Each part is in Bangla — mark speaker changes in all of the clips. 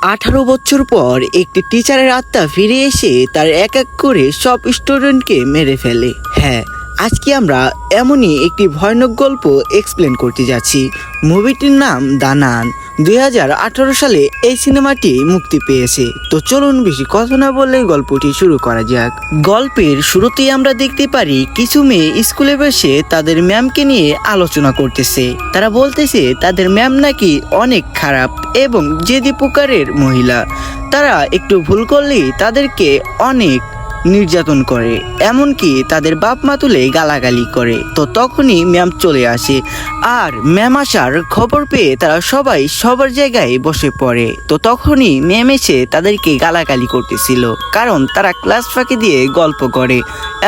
Speaker 1: 18 বছর পর একটি টিচারের আত্মা ফিরে এসে তার এক এক করে সব স্টুডেন্টকে মেরে ফেলে। হ্যাঁ, আজকে আমরা এমনই একটি ভয়ানক গল্প এক্সপ্লেন করতে যাচ্ছি। মুভিটির নাম দ্য নান। 2018 সালে এই সিনেমাটি মুক্তি পেয়েছে। তো চলুন বেশি কথা না বললে গল্পটি শুরু করা যাক। গল্পের শুরুতেই আমরা দেখতে পারি কিছু মেয়ে স্কুলে বসে তাদের ম্যামকে নিয়ে আলোচনা করতেছে। তারা বলতেছে তাদের ম্যাম নাকি অনেক খারাপ এবং জেদি প্রকারের মহিলা। তারা একটু ভুল করলেই তাদেরকে অনেক নির্যাতন করে, এমনকি তাদের বাপ মা তুলে গালাগালি করে। তো তখনই ম্যাম চলে আসে, আর ম্যাম আসার খবর পেয়ে তারা সবাই সবার জায়গায় বসে পড়ে। তো তখনই ম্যাম এসে তাদেরকে গালাগালি করতেছিল, কারণ তারা ক্লাস ফাঁকি দিয়ে গল্প করে,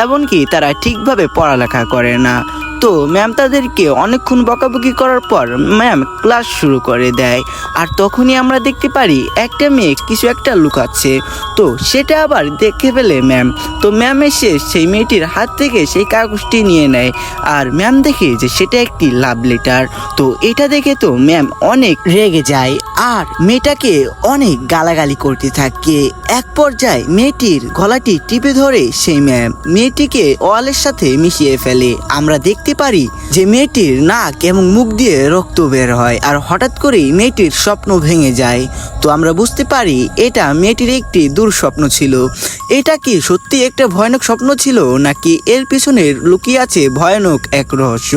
Speaker 1: এমনকি তারা ঠিকভাবে পড়ালেখা করে না। তো ম্যাম তাদেরকে অনেকক্ষণ বকাবকি করার পর ম্যাম ক্লাস শুরু করে দেয়। আর তখনই আমরা দেখতে পারি একটা মেয়ে কিছু একটা লুকাচ্ছে। তো সেটা আবার দেখে ফেলে ম্যাম। তো ম্যাম এসে সেই মেয়েটির হাত থেকে সেই কাগজটি নিয়ে নেয়, আর ম্যাম দেখে যে সেটা একটি লাভ লেটার। তো এটা দেখে তো ম্যাম অনেক রেগে যায় আর মেয়েটাকে অনেক গালাগালি করতে থাকে। এক পর্যায়ে মেয়েটির গলাটি টিপে ধরে সেই ম্যাম মেয়েটিকে ওয়ালের সাথে মিশিয়ে ফেলে। আমরা দেখতে পারি যে মেয়েটির নাক এবং মুখ দিয়ে রক্ত বের হয়, আর হঠাৎ করেই মেয়েটির স্বপ্ন ভেঙে যায়। তো আমরা বুঝতে পারি এটা মেয়েটির একটি দুঃস্বপ্ন ছিল। এটা কি সত্যি একটা ভয়ানক স্বপ্ন ছিল, নাকি এর পিছনে লুকিয়ে আছে ভয়ানক এক রহস্য,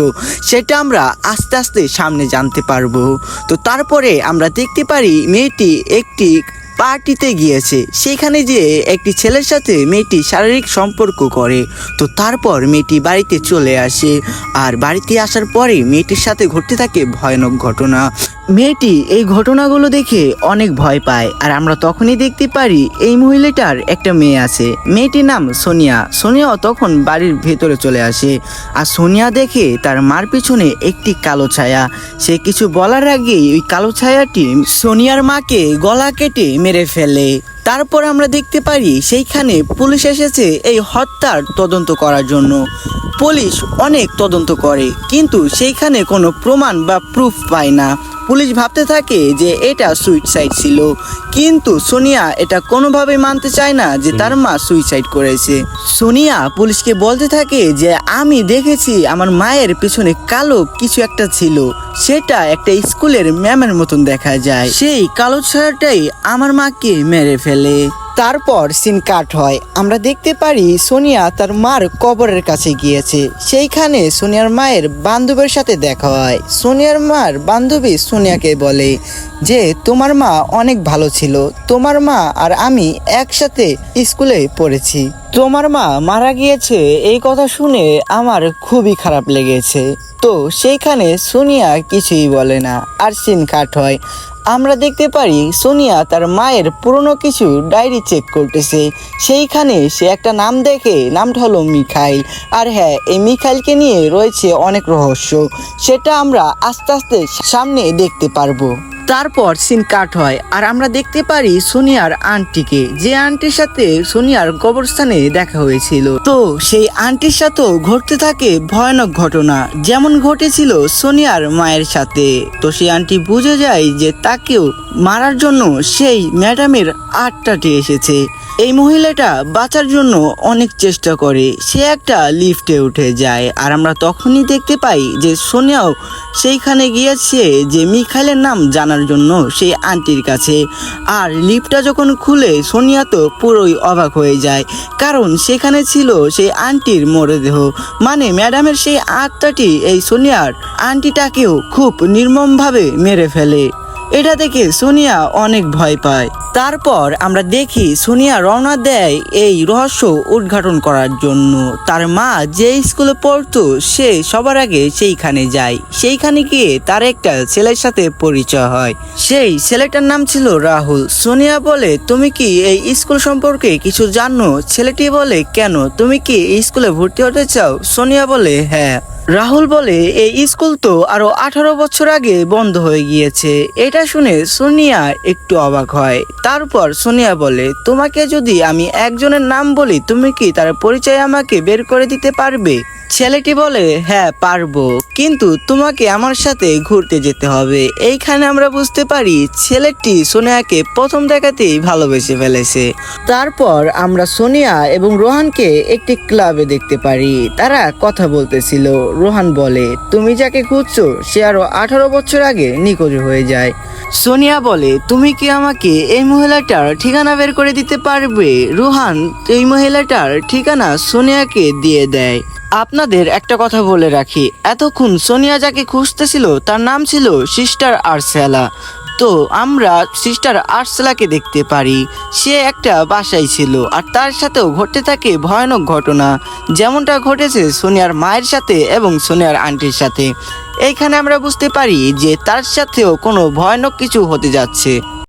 Speaker 1: সেটা আমরা আস্তে আস্তে সামনে জানতে পারবো। তো তারপরে আমরা দেখতে পারি মেয়েটি একটি পার্টিতে গিয়েছে, সেখানে যে একটি ছেলের সাথে মেয়েটি শারীরিক সম্পর্ক করে। তো তারপর মেয়েটি বাড়িতে চলে আসে, আর বাড়িতে আসার পরে মেয়েটির সাথে ঘটতে থাকে ভয়ানক ঘটনা। মেয়েটি এই ঘটনাগুলো দেখে অনেক ভয় পায়, আর আমরা তখনই দেখতে পারি এই মহিলাটার একটা মেয়ে আছে। মেয়েটির নাম সোনিয়া। সোনিয়াও তখন বাড়ির ভেতরে চলে আসে, আর সোনিয়া দেখে তার মার পিছনে একটি কালো ছায়া। সে কিছু বলার আগেই ওই কালো ছায়াটি সোনিয়ার মাকে গলা কেটে মেরে ফেলে। তারপর আমরা দেখতে পারি সেইখানে পুলিশ এসেছে এই হত্যার তদন্ত করার জন্য। পুলিশ অনেক তদন্ত করে, কিন্তু সেইখানে কোনো প্রমাণ বা প্রুফ পায় না। পুলিশ ভাবতে থাকে যে এটা সুইসাইড ছিল, কিন্তু সোনিয়া এটা কোনোভাবে মানতে চায় না যে তার মা সুইসাইড করেছে। সোনিয়া পুলিশকে বলতে থাকে যে আমি দেখেছি আমার মায়ের পিছনে কালো কিছু একটা ছিল, সেটা একটা স্কুলের ম্যামের মতন দেখা যায়। সেই কালো ছায়াটাই আমার মাকে মেরে ফেলে। তারপর সিন কাট হয়। আমরা দেখতে পারি সোনিয়া তার মার কবরের কাছে গিয়েছে। সেইখানে সোনিয়ার মায়ের বান্ধবীর সাথে দেখা হয়। সোনিয়ার মার বান্ধবী সোনিয়াকে বলে যে তোমার মা অনেক ভালো ছিল, তোমার মা আর আমি একসাথে স্কুলে পড়েছি, তোমার মা মারা গিয়েছে এই কথা শুনে আমার খুবই খারাপ লেগেছে। তো সেইখানে সোনিয়া কিছুই বলে না, আর সিন কাট হয়। আমরা দেখতে পারি সোনিয়া তার মায়ের পুরনো কিছু ডায়েরি চেক করতেছে। সেইখানে সে একটা নাম দেখে, নামটা হলো মিখাইল। আর হ্যাঁ, এই মিখাইলকে নিয়ে রয়েছে অনেক রহস্য, সেটা আমরা আস্তে আস্তে সামনে দেখতে পারবো। তারপর সিন কাট হয়, আর আমরা দেখতে পারি সোনিয়ার আন্টিকে, যে আন্টির সাথে সোনিয়ার কবরস্থানে দেখা হয়েছিল। তো সেই আন্টির সাথেও ঘটতে থাকে ভয়ানক ঘটনা, যেমন ঘটেছিল সোনিয়ার মায়ের সাথে। তো সেই আন্টি বুঝে যায় যে তাকেও মারার জন্য সেই ম্যাডামের আত্মাটি এসেছে। এই মহিলাটা বাঁচার জন্য অনেক চেষ্টা করে, সে একটা লিফটে উঠে যায়। আর আমরা তখনই দেখতে পাই যে সোনিয়াও সেইখানে গিয়েছে যে মিখাইলের নাম জানার জন্য সেই আন্টির কাছে। আর লিফটটা যখন খুলে সোনিয়া তো পুরোই অবাক হয়ে যায়, কারণ সেখানে ছিল সেই আন্টির মরদেহ। মানে ম্যাডামের সেই আত্মাটি এই সোনিয়ার আন্টিটাকেও খুব নির্মমভাবে মেরে ফেলে। এটা দেখে সোনিয়া অনেক ভয় পায়। তারপর আমরা দেখি সোনিয়া রওনা দেয় এই রহস্য উদ্ঘাটন করার জন্য। তার মা যে স্কুলে পড়তো সে সবার আগে সেইখানে যায়। সেইখানে গিয়ে তার একটা ছেলের সাথে পরিচয় হয়। সেই ছেলেটার নাম ছিল রাহুল। সোনিয়া বলে তুমি কি এই স্কুল সম্পর্কে কিছু জানো? ছেলেটি বলে কেন, তুমি কি এই স্কুলে ভর্তি হতে চাও? সোনিয়া বলে হ্যাঁ। রাহুল বলে এই স্কুল তো আরো 18 বছর আগে বন্ধ হয়ে গিয়েছে। এটা শুনে সোনিয়া একটু অবাক হয়। তারপর সোনিয়া বলে তোমাকে যদি আমি একজনের নাম বলি, তুমি কি তার পরিচয় আমাকে বের করে দিতে পারবে? ছেলেটি বলে, হ্যাঁ পারবো, কিন্তু তোমাকে আমার সাথে ঘুরতে যেতে হবে। এইখানে আমরা বুঝতে পারি ছেলেটি সোনিয়াকে প্রথম দেখাতেই ভালোবেসে ফেলেছে। তারপর আমরা সোনিয়া এবং রোহানকে একটি ক্লাবে দেখতে পারি। তারা কথা বলতেছিল। রোহান বলে, তুমি যাকে খুঁজছো সে আরো 18 বছর আগে নিখোঁজ হয়ে যায়। সোনিয়া বলে, তুমি কি আমাকে এই মহিলাটার ঠিকানা বের করে দিতে পারবে? রোহান এই মহিলাটার ঠিকানা সোনিয়াকে দিয়ে দেয়। আপনাদের একটা কথা বলে রাখি, এতক্ষণ সোনিয়া যাকে খুঁজতেছিল তার নাম ছিল সিস্টার আর্সেলা। তো আমরা সিস্টার আর্সেলাকে দেখতে পারি, সে একটা বাসায় ছিল আর তার সাথেও ঘটতে থাকে ভয়ানক ঘটনা, যেমনটা ঘটেছে সোনিয়ার মায়ের সাথে এবং সোনিয়ার আন্টির সাথে। এইখানে আমরা বুঝতে পারি যে তার সাথেও কোনো ভয়ানক কিছু হতে যাচ্ছে।